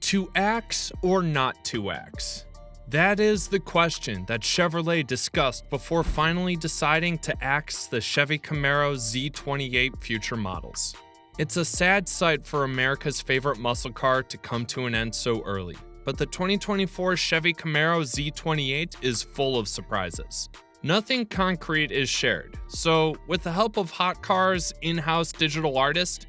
To axe or not to axe? That is the question that Chevrolet discussed before finally deciding to axe the Chevy Camaro Z28 future models. It's a sad sight for America's favorite muscle car to come to an end so early, but the 2024 Chevy Camaro Z28 is full of surprises. Nothing concrete is shared, so with the help of Hot Cars' in-house digital artist,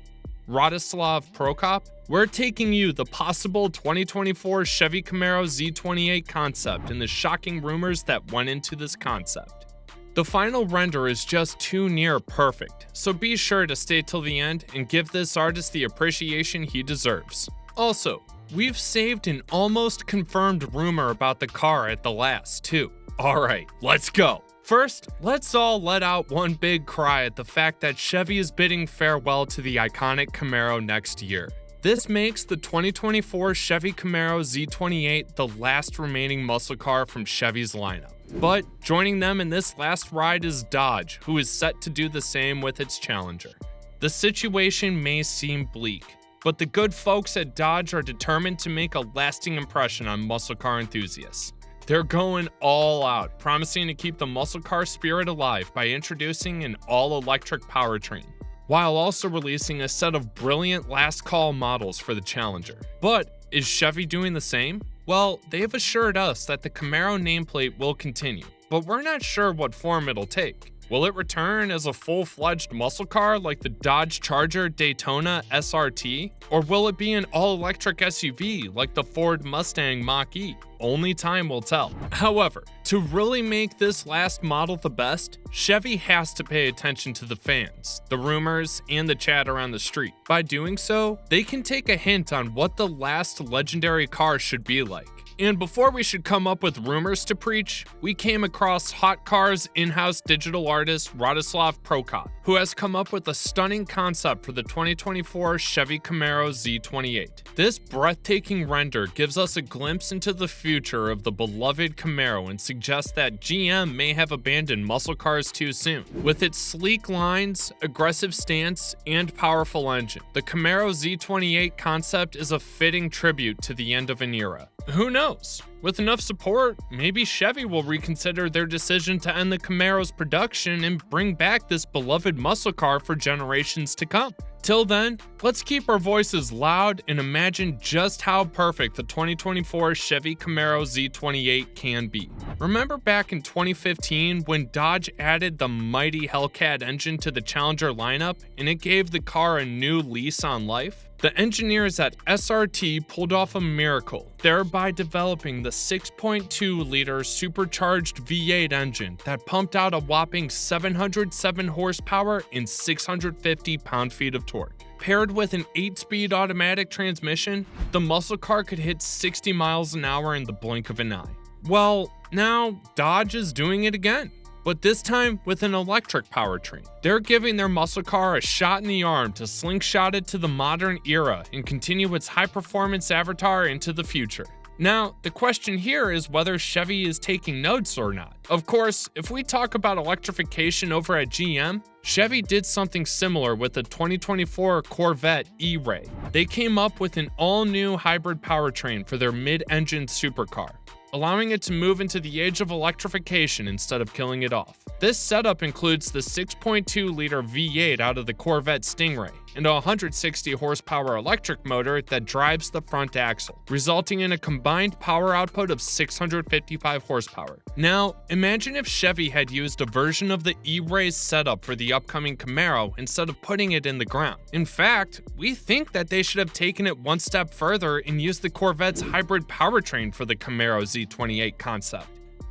Radoslav Prokop, we're taking you the possible 2024 Chevy Camaro Z28 concept and the shocking rumors that went into this concept. The final render is just too near perfect, so be sure to stay till the end and give this artist the appreciation he deserves. Also, we've saved an almost confirmed rumor about the car at the last, too. Alright, let's go! First, let's all let out one big cry at the fact that Chevy is bidding farewell to the iconic Camaro next year. This makes the 2024 Chevy Camaro Z28 the last remaining muscle car from Chevy's lineup. But joining them in this last ride is Dodge, who is set to do the same with its challenger. The situation may seem bleak, but the good folks at Dodge are determined to make a lasting impression on muscle car enthusiasts. They're going all out, promising to keep the muscle car spirit alive by introducing an all-electric powertrain, while also releasing a set of brilliant last call models for the Challenger. But is Chevy doing the same? Well, they've assured us that the Camaro nameplate will continue, but we're not sure what form it'll take. Will it return as a full-fledged muscle car like the Dodge Charger Daytona SRT? Or will it be an all-electric SUV like the Ford Mustang Mach-E? Only time will tell. However, to really make this last model the best, Chevy has to pay attention to the fans, the rumors, and the chatter on the street. By doing so, they can take a hint on what the last legendary car should be like. And before we should come up with rumors to preach, we came across Hot Cars' in-house digital artist Radoslav Prokop, who has come up with a stunning concept for the 2024 Chevy Camaro Z28. This breathtaking render gives us a glimpse into the future of the beloved Camaro and suggests that GM may have abandoned muscle cars too soon. With its sleek lines, aggressive stance, and powerful engine, the Camaro Z28 concept is a fitting tribute to the end of an era. Who knows? With enough support, maybe Chevy will reconsider their decision to end the Camaro's production and bring back this beloved muscle car for generations to come. Till then, let's keep our voices loud and imagine just how perfect the 2024 Chevy Camaro Z28 can be. Remember back in 2015 when Dodge added the mighty Hellcat engine to the Challenger lineup and it gave the car a new lease on life? The engineers at SRT pulled off a miracle, thereby developing the 6.2-liter supercharged V8 engine that pumped out a whopping 707 horsepower and 650 pound-feet of torque. Paired with an 8-speed automatic transmission, the muscle car could hit 60 miles an hour in the blink of an eye. Well, now Dodge is doing it again, but this time with an electric powertrain. They're giving their muscle car a shot in the arm to slingshot it to the modern era and continue its high-performance avatar into the future. Now, the question here is whether Chevy is taking notes or not. Of course, if we talk about electrification over at GM, Chevy did something similar with the 2024 Corvette E-Ray. They came up with an all-new hybrid powertrain for their mid-engine supercar, allowing it to move into the age of electrification instead of killing it off. This setup includes the 6.2-liter V8 out of the Corvette Stingray and a 160 horsepower electric motor that drives the front axle, resulting in a combined power output of 655 horsepower. Now, imagine if Chevy had used a version of the E-Ray's setup for the upcoming Camaro instead of putting it in the ground. In fact, we think that they should have taken it one step further and used the Corvette's hybrid powertrain for the Camaro Z28 concept.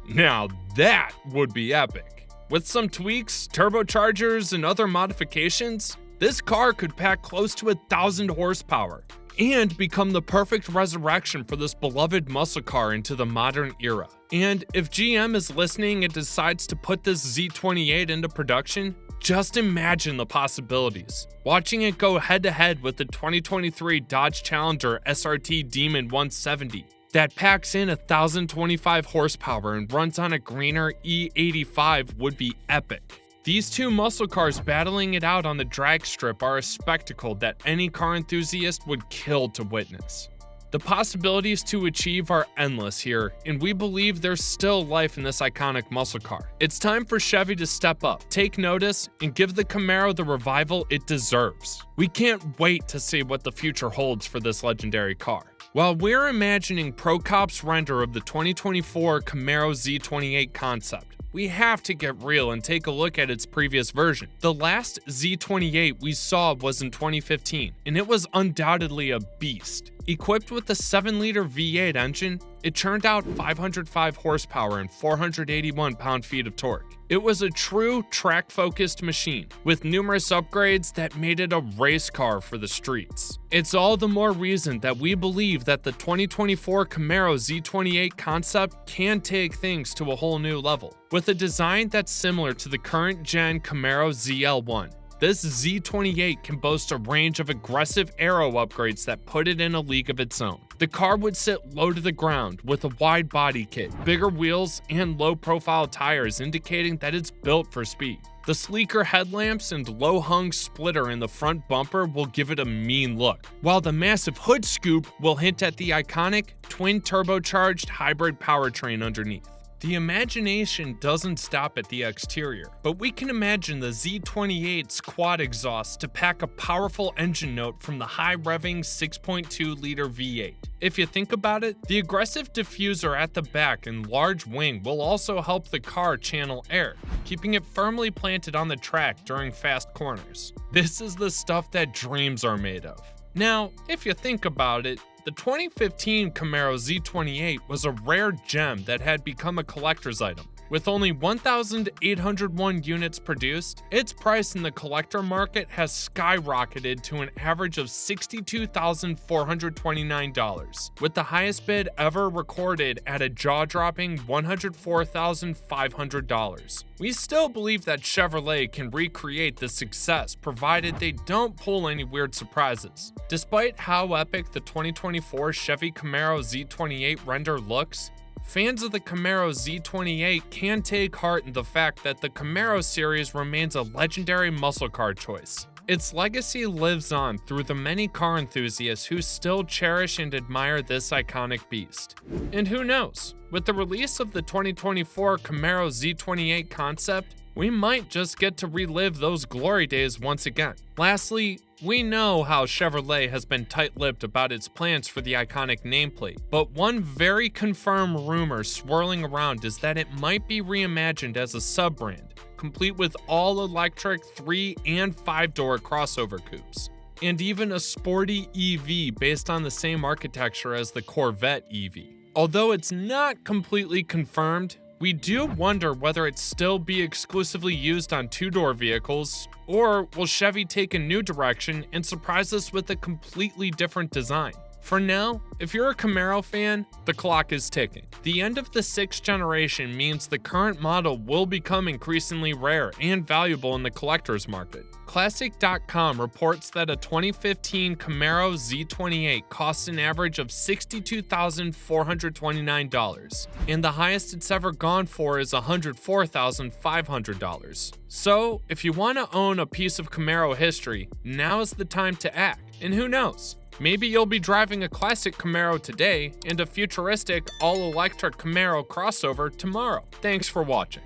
Now that would be epic. With some tweaks, turbochargers, and other modifications, this car could pack close to 1,000 horsepower and become the perfect resurrection for this beloved muscle car into the modern era. And if GM is listening and decides to put this Z28 into production, just imagine the possibilities. Watching it go head-to-head with the 2023 Dodge Challenger SRT Demon 170 that packs in 1,025 horsepower and runs on a greener E85 would be epic. These two muscle cars battling it out on the drag strip are a spectacle that any car enthusiast would kill to witness. The possibilities to achieve are endless here, and we believe there's still life in this iconic muscle car. It's time for Chevy to step up, take notice, and give the Camaro the revival it deserves. We can't wait to see what the future holds for this legendary car. While we're imagining ProCop's render of the 2024 Camaro Z28 concept, we have to get real and take a look at its previous version. The last Z28 we saw was in 2015, and it was undoubtedly a beast. Equipped with the 7-liter V8 engine, it churned out 505 horsepower and 481 pound-feet of torque. It was a true track-focused machine, with numerous upgrades that made it a race car for the streets. It's all the more reason that we believe that the 2024 Camaro Z28 concept can take things to a whole new level. With a design that's similar to the current-gen Camaro ZL1, this Z28 can boast a range of aggressive aero upgrades that put it in a league of its own. The car would sit low to the ground with a wide body kit, bigger wheels, and low-profile tires, indicating that it's built for speed. The sleeker headlamps and low-hung splitter in the front bumper will give it a mean look, while the massive hood scoop will hint at the iconic twin-turbocharged hybrid powertrain underneath. The imagination doesn't stop at the exterior, but we can imagine the Z28's quad exhaust to pack a powerful engine note from the high-revving 6.2-liter V8. If you think about it, the aggressive diffuser at the back and large wing will also help the car channel air, keeping it firmly planted on the track during fast corners. This is the stuff that dreams are made of. Now, if you think about it, the 2015 Camaro Z28 was a rare gem that had become a collector's item. With only 1,801 units produced, its price in the collector market has skyrocketed to an average of $62,429, with the highest bid ever recorded at a jaw-dropping $104,500. We still believe that Chevrolet can recreate this success provided they don't pull any weird surprises. Despite how epic the 2024 Chevy Camaro Z28 render looks, fans of the Camaro Z28 can take heart in the fact that the Camaro series remains a legendary muscle car choice. Its legacy lives on through the many car enthusiasts who still cherish and admire this iconic beast. And who knows, with the release of the 2024 Camaro Z28 concept, we might just get to relive those glory days once again. Lastly, we know how Chevrolet has been tight-lipped about its plans for the iconic nameplate, but one very confirmed rumor swirling around is that it might be reimagined as a sub-brand, complete with all-electric 3- and 5-door crossover coupes, and even a sporty EV based on the same architecture as the Corvette EV. Although it's not completely confirmed, we do wonder whether it still be exclusively used on 2-door vehicles, or will Chevy take a new direction and surprise us with a completely different design? For now, if you're a Camaro fan, the clock is ticking. The end of the 6th generation means the current model will become increasingly rare and valuable in the collector's market. Classic.com reports that a 2015 Camaro Z28 costs an average of $62,429, and the highest it's ever gone for is $104,500. So, if you want to own a piece of Camaro history, now is the time to act. And who knows? Maybe you'll be driving a classic Camaro today and a futuristic all-electric Camaro crossover tomorrow. Thanks for watching.